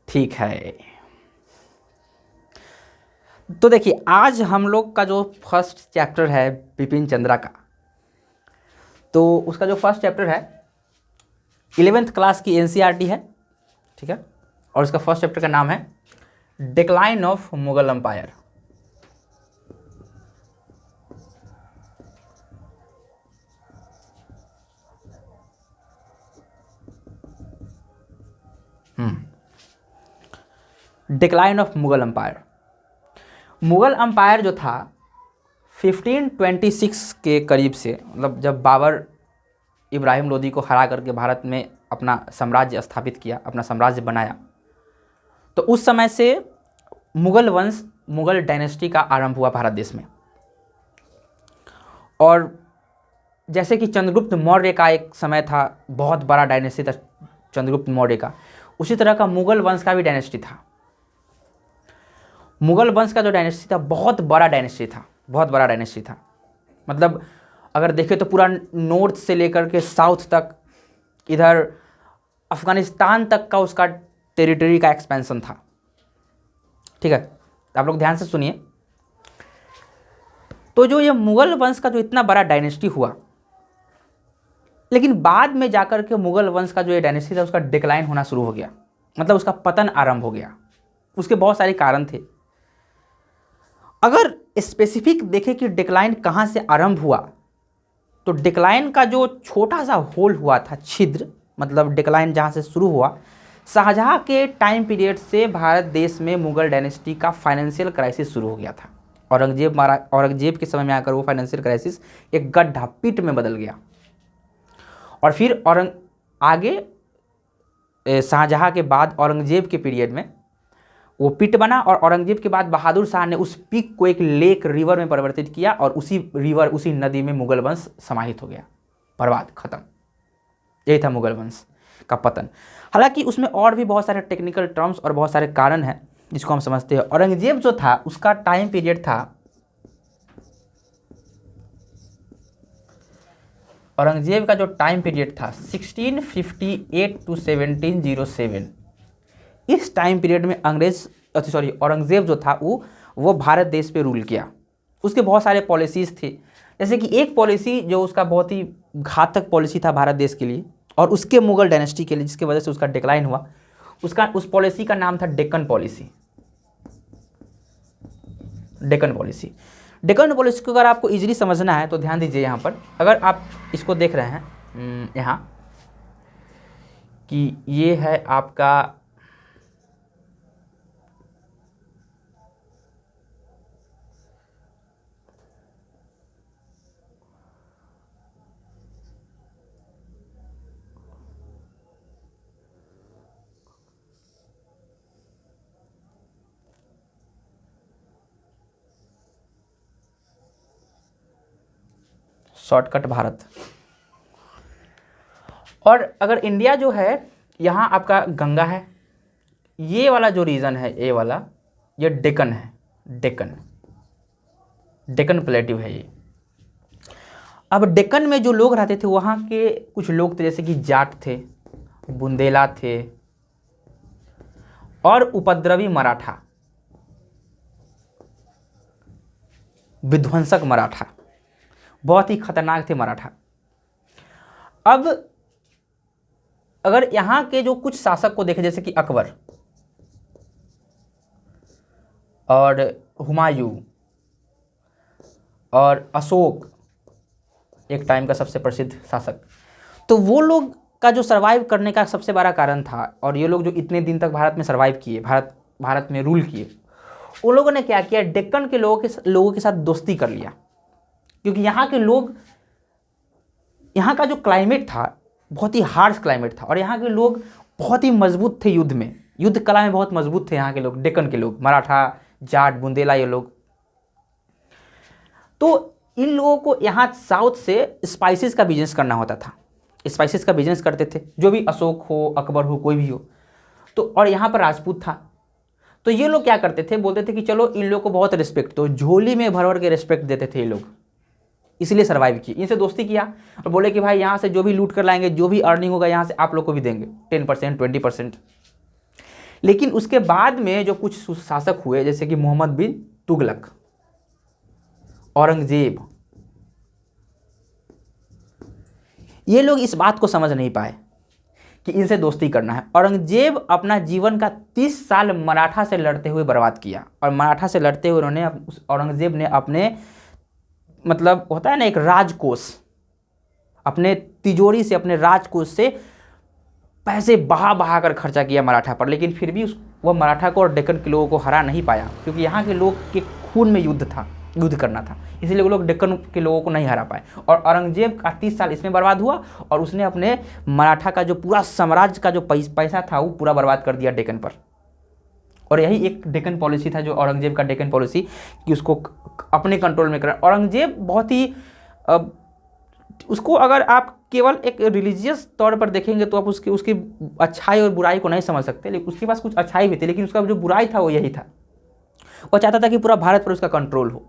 ठीक है। तो देखिए आज हम लोग का जो फर्स्ट चैप्टर है बिपिन चंद्रा का, तो उसका जो फर्स्ट चैप्टर है 11th क्लास की एनसीईआरटी है, ठीक है। और उसका फर्स्ट चैप्टर का नाम है decline of Mughal empire. Decline of Mughal empire. Mughal empire जो था 1526 के करीब से, मतलब जब बाबर इब्राहिम लोदी को हरा करके भारत में अपना साम्राज्य स्थापित किया, अपना साम्राज्य बनाया, तो उस समय से मुगल वंश, मुगल डायनेस्टी का आरंभ हुआ भारत देश में। और जैसे कि चंद्रगुप्त मौर्य का एक समय था, बहुत बड़ा डायनेस्टी था चंद्रगुप्त मौर्य का, उसी तरह का मुगल वंश का भी डायनेस्टी था। मुगल वंश का जो डायनेस्टी था बहुत बड़ा डायनेस्टी था, बहुत बड़ा डायनेस्टी था। मतलब अगर देखें तो पूरा नॉर्थ से लेकर के साउथ तक, इधर अफगानिस्तान तक का उसका टेरिटरी का एक्सपेंशन था, ठीक है। आप लोग ध्यान से सुनिए। तो जो ये मुगल वंश का जो इतना बड़ा डायनेस्टी हुआ, लेकिन बाद में जाकर के मुगल वंश का जो ये डायनेस्टी था उसका डिक्लाइन होना शुरू हो गया, मतलब उसका पतन आरंभ हो गया। उसके बहुत सारे कारण थे। अगर स्पेसिफिक देखें कि डिक्लाइन कहाँ से आरंभ हुआ, तो डिक्लाइन का जो छोटा सा होल हुआ था, छिद्र, मतलब डिक्लाइन जहाँ से शुरू हुआ, शाहजहाँ के टाइम पीरियड से भारत देश में मुगल डायनेस्टी का फाइनेंशियल क्राइसिस शुरू हो गया था। औरंगजेब के समय में आकर वो फाइनेंशियल क्राइसिस एक गड्ढा, पिट में बदल गया। और फिर आगे शाहजहाँ के बाद औरंगजेब के पीरियड में वो पिट बना, और औरंगजेब के बाद बहादुर शाह ने उस पिक को एक लेक, रिवर में परिवर्तित किया, और उसी नदी में मुगल वंश समाहित हो गया, बर्बाद, खत्म। यही था मुगल वंश का पतन। हालांकि उसमें और भी बहुत सारे टेक्निकल टर्म्स और बहुत सारे कारण हैं जिसको हम समझते हैं। औरंगजेब जो था उसका टाइम पीरियड था, औरंगजेब का जो टाइम पीरियड था 1658 टू 1707। इस टाइम पीरियड में औरंगजेब जो था वो भारत देश पे रूल किया। उसके बहुत सारे पॉलिसीज़ थे, जैसे कि एक पॉलिसी जो उसका बहुत ही घातक पॉलिसी था भारत देश के लिए और उसके मुगल डायनेस्टी के लिए, जिसकी वजह से उसका डिक्लाइन हुआ, उस पॉलिसी का नाम था डेक्कन पॉलिसी। डेक्कन पॉलिसी को अगर आपको इजीली समझना है तो ध्यान दीजिए। यहाँ पर अगर आप इसको देख रहे हैं यहाँ कि ये है आपका शॉर्टकट भारत, और अगर इंडिया जो है यहाँ आपका गंगा है, ये वाला जो रीजन है, ये वाला, ये डेक्कन है, डेक्कन प्लेट्यू है ये। अब डेक्कन में जो लोग रहते थे वहाँ के कुछ लोग थे, जैसे कि जाट थे, बुंदेला थे, और उपद्रवी मराठा, विध्वंसक मराठा, बहुत ही खतरनाक थे मराठा। अब अगर यहाँ के जो कुछ शासक को देखें, जैसे कि अकबर और हुमायूं और अशोक, एक टाइम का सबसे प्रसिद्ध शासक, तो वो लोग का जो सर्वाइव करने का सबसे बड़ा कारण था, और ये लोग जो इतने दिन तक भारत में सर्वाइव किए, भारत में रूल किए, उन लोगों ने क्या किया, डेक्कन के लोगों के साथ दोस्ती कर लिया। क्योंकि यहाँ के लोग, यहाँ का जो क्लाइमेट था बहुत ही हार्श क्लाइमेट था, और यहाँ के लोग बहुत ही मजबूत थे युद्ध में, युद्ध कला में बहुत मजबूत थे यहाँ के लोग, डेक्कन के लोग, मराठा, जाट, बुंदेला, ये लोग। तो इन लोगों को यहाँ साउथ से स्पाइसेस का बिजनेस करना होता था, स्पाइसेस का बिजनेस करते थे, जो भी अशोक हो, अकबर हो, कोई भी हो। तो और यहाँ पर राजपूत था, तो ये लोग क्या करते थे, बोलते थे कि चलो इन लोगों को बहुत रिस्पेक्ट, तो झोली में भर भर के रिस्पेक्ट देते थे ये लोग, इसलिए सर्वाइव किए। इनसे दोस्ती किया और बोले कि भाई यहाँ से जो भी लूट कर लाएंगे, जो भी अर्निंग होगा यहाँ से आप लोग को भी देंगे 10%, 20%। लेकिन उसके बाद में जो कुछ शासक हुए जैसे कि मोहम्मद बिन तुगलक, औरंगजेब, ये लोग इस बात को समझ नहीं पाए कि इनसे दोस्ती करना है। औरंगजेब अपना जीवन का 30 साल मराठा से लड़ते हुए बर्बाद किया, और मराठा से लड़ते हुए उन्होंने औरंगजेब ने अपने मतलब होता है ना एक राजकोष, अपने तिजोरी से, अपने राजकोष से पैसे बहा बहा कर खर्चा किया मराठा पर, लेकिन फिर भी वह मराठा को और डेक्कन के लोगों को हरा नहीं पाया, क्योंकि यहाँ के लोग के खून में युद्ध करना था, इसलिए वो लोग डेक्कन के लोगों को नहीं हरा पाए। और औरंगजेब का 30 साल इसमें बर्बाद हुआ, और उसने अपने मराठा का जो पूरा साम्राज्य का जो पैसा था वो पूरा बर्बाद कर दिया डेक्कन पर। और यही एक डेक्कन पॉलिसी था जो औरंगजेब का डेक्कन पॉलिसी, कि उसको अपने कंट्रोल में करना। औरंगजेब बहुत ही उसको अगर आप केवल एक रिलीजियस तौर पर देखेंगे तो आप उसकी अच्छाई और बुराई को नहीं समझ सकते, लेकिन उसके पास कुछ अच्छाई भी थी, लेकिन उसका जो बुराई था वो यही था, वो चाहता था कि पूरा भारत पर उसका कंट्रोल हो,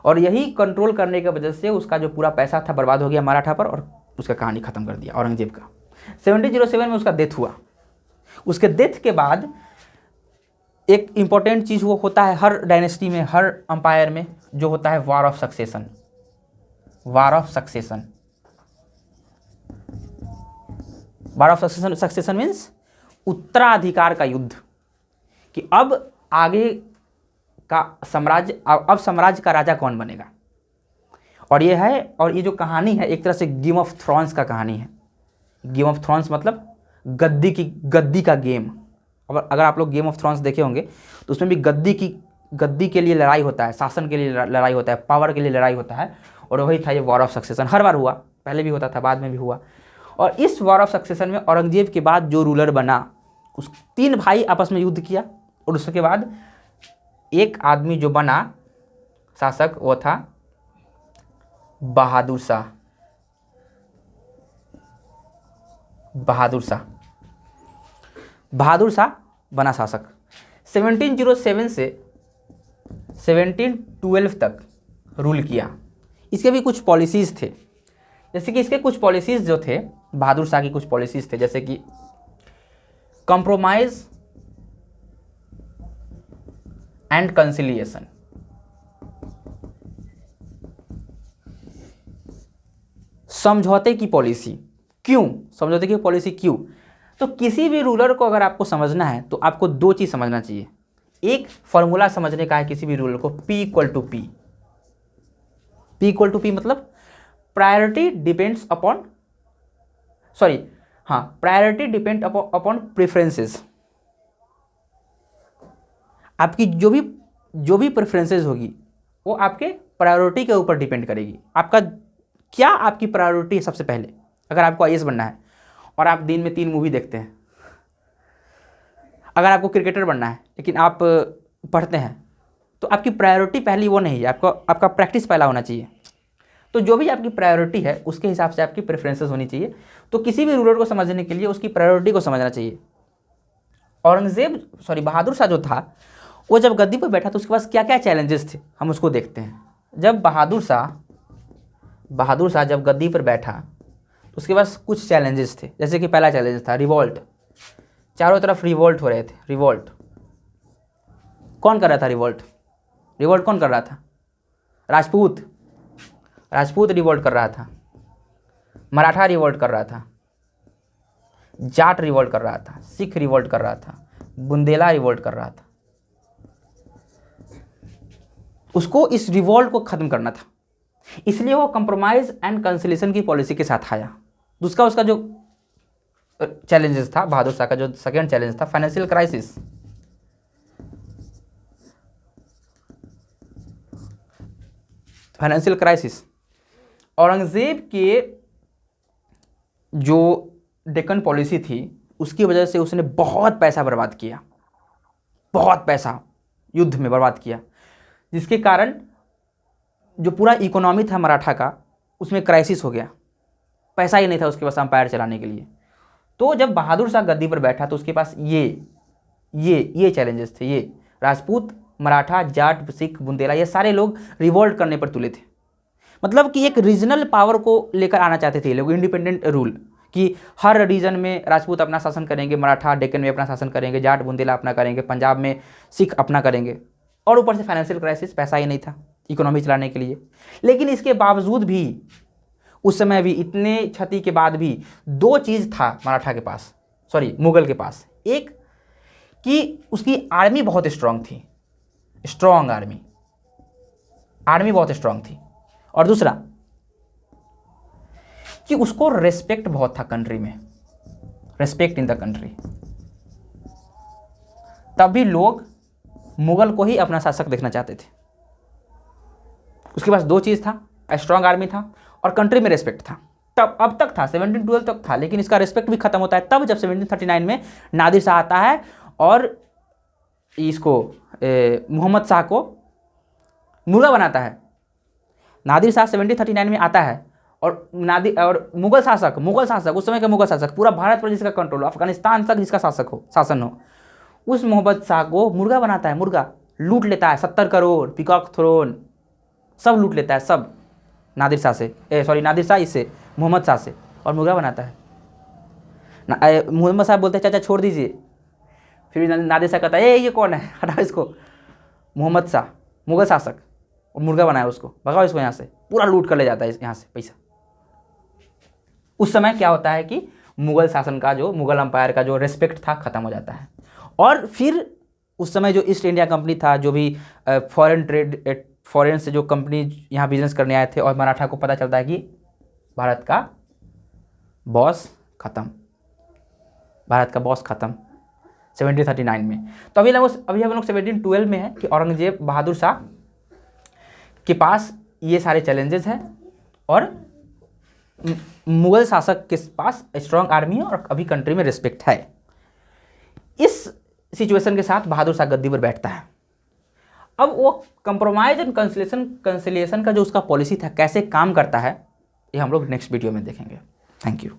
और यही कंट्रोल करने की वजह से उसका जो पूरा पैसा था बर्बाद हो गया मराठा पर, और उसका कहानी खत्म कर दिया औरंगजेब का। 1707 में उसका डेथ हुआ। उसके डेथ के बाद एक इंपॉर्टेंट चीज़ वो होता है हर डायनेस्टी में, हर अंपायर में, जो होता है war of succession. War of succession, war of succession means उत्तराधिकार का युद्ध, कि अब आगे का साम्राज्य, अब साम्राज्य का राजा कौन बनेगा। और ये है, और ये जो कहानी है एक तरह से गेम ऑफ थ्रोन्स का कहानी है। गेम ऑफ थ्रोन्स मतलब गद्दी का गेम। और अगर आप लोग गेम ऑफ थ्रोन्स देखे होंगे तो उसमें भी गद्दी के लिए लड़ाई होता है, शासन के लिए लड़ाई होता है, पावर के लिए लड़ाई होता है, और वही था ये वॉर ऑफ सक्सेशन। हर बार हुआ, पहले भी होता था, बाद में भी हुआ। और इस वॉर ऑफ सक्सेशन में औरंगजेब के बाद जो रूलर बना, उस 3 भाई आपस में युद्ध किया, और उसके बाद एक आदमी जो बना शासक वो था बहादुर शाह। बहादुर शाह बना शासक। 1707 से 1712 तक रूल किया। इसके भी कुछ पॉलिसीज़ थे, जैसे कि इसके कुछ पॉलिसीज़ जो थे, बहादुर शाह की कुछ पॉलिसीज़ थे, जैसे कि कंप्रोमाइज एंड कंसिलिएशन। समझौते की पॉलिसी। क्यों समझौते की पॉलिसी क्यों? तो किसी भी रूलर को अगर आपको समझना है तो आपको 2 चीज़ समझना चाहिए। एक फॉर्मूला समझने का है किसी भी रूलर को, P = P। P = P मतलब priority depends upon, priority depend upon preferences. आपकी जो भी प्रेफरेंसेस होगी वो आपके प्रायोरिटी के ऊपर डिपेंड करेगी। आपका क्या आपकी प्रायोरिटी है सबसे पहले। अगर आपको IAS बनना है और आप दिन में 3 मूवी देखते हैं, अगर आपको क्रिकेटर बनना है लेकिन आप पढ़ते हैं, तो आपकी प्रायोरिटी पहली वो नहीं है, आपका प्रैक्टिस पहला होना चाहिए। तो जो भी आपकी प्रायोरिटी है उसके हिसाब से आपकी प्रेफरेंसेस होनी चाहिए। तो किसी भी रूलर को समझने के लिए उसकी प्रायोरिटी को समझना चाहिए। बहादुर शाह जो था वो जब गद्दी पर बैठा तो उसके पास क्या क्या चैलेंजेस थे, हम उसको देखते हैं। जब बहादुर शाह जब गद्दी पर बैठा तो उसके पास कुछ चैलेंजेस थे, जैसे कि पहला चैलेंज था रिवॉल्ट। चारों तरफ रिवॉल्ट हो रहे थे। रिवॉल्ट कौन कर रहा था? रिवॉल्ट कौन कर रहा था? राजपूत रिवॉल्ट कर रहा था, मराठा रिवॉल्ट कर रहा था, जाट रिवॉल्ट कर रहा था, सिख रिवॉल्ट कर रहा था, बुंदेला रिवॉल्ट कर रहा था। उसको इस रिवॉल्ट को खत्म करना था, इसलिए वो कंप्रोमाइज एंड कंसिलेशन की पॉलिसी के साथ आया। दूसरा उसका जो चैलेंजेस था, बहादुर शाह का जो सेकेंड चैलेंज था, फाइनेंशियल क्राइसिस। औरंगजेब के जो डेक्कन पॉलिसी थी उसकी वजह से उसने बहुत पैसा बर्बाद किया, बहुत पैसा युद्ध में बर्बाद किया, जिसके कारण जो पूरा इकोनॉमी था मराठा का उसमें क्राइसिस हो गया। पैसा ही नहीं था उसके पास अंपायर चलाने के लिए। तो जब बहादुर शाह गद्दी पर बैठा तो उसके पास ये चैलेंजेस थे। ये राजपूत, मराठा, जाट, सिख, बुंदेला, ये सारे लोग रिवॉल्ट करने पर तुले थे। मतलब कि एक रीजनल पावर को लेकर आना चाहते थे ये लोग, इंडिपेंडेंट रूल, कि हर रीजन में राजपूत अपना शासन करेंगे, मराठा डेक्कन में अपना शासन करेंगे, जाट बुंदेला अपना करेंगे, पंजाब में सिख अपना करेंगे, और ऊपर से फाइनेंशियल क्राइसिस, पैसा ही नहीं था इकोनॉमी चलाने के लिए। लेकिन इसके बावजूद भी उस समय भी इतने क्षति के बाद भी दो चीज़ था मराठा के पास, सॉरी मुगल के पास। एक कि उसकी आर्मी बहुत स्ट्रांग थी, स्ट्रांग आर्मी बहुत स्ट्रांग थी, और दूसरा कि उसको रेस्पेक्ट बहुत था कंट्री में, रेस्पेक्ट इन द कंट्री। तब भी लोग मुगल को ही अपना शासक देखना चाहते थे। उसके पास दो चीज़ था, स्ट्रांग आर्मी था और कंट्री में रेस्पेक्ट था। तब अब तक था, 1712 तक था, लेकिन इसका रेस्पेक्ट भी खत्म होता है तब जब 1739 में नादिर शाह आता है और इसको मोहम्मद शाह को मुर्गा बनाता है। नादिर शाह 1739 में आता है और मुगल शासक उस समय के मुगल शासक, पूरा भारत पर जिसका कंट्रोल हो, अफगानिस्तान तक जिसका शासन हो, उस मोहम्मद शाह को मुर्गा बनाता है। मुर्गा लूट लेता है, 70 करोड़, पीकॉक थ्रोन सब लूट लेता है, सब नादिर शाह इससे, मोहम्मद शाह से, और मुर्गा बनाता है। मोहम्मद साहब बोलते हैं चाचा छोड़ दीजिए, फिर नादिर शाह कहता है ये कौन है, हटाओ इसको। मोहम्मद शाह मुगल शासक, और मुर्गा बनाया उसको, भगाओ इसको यहाँ से, पूरा लूट कर ले जाता है यहाँ से पैसा। उस समय क्या होता है कि मुगल शासन का जो, मुगल अंपायर का जो रेस्पेक्ट था खत्म हो जाता है। और फिर उस समय जो ईस्ट इंडिया कंपनी था, जो भी फॉरेन से जो कंपनी यहाँ बिजनेस करने आए थे, और मराठा को पता चलता है कि भारत का बॉस खत्म 1739 में। तो अभी हम लोग 1712 में है कि औरंगजेब बहादुर शाह के पास ये सारे चैलेंजेस हैं और मुगल शासक के पास स्ट्रांग आर्मी है और अभी कंट्री में रिस्पेक्ट है। इस सिचुएशन के साथ बहादुर शाह गद्दी पर बैठता है। अब वो कंप्रोमाइज एंड कंसिलिएशन का जो उसका पॉलिसी था कैसे काम करता है, ये हम लोग नेक्स्ट वीडियो में देखेंगे। Thank you.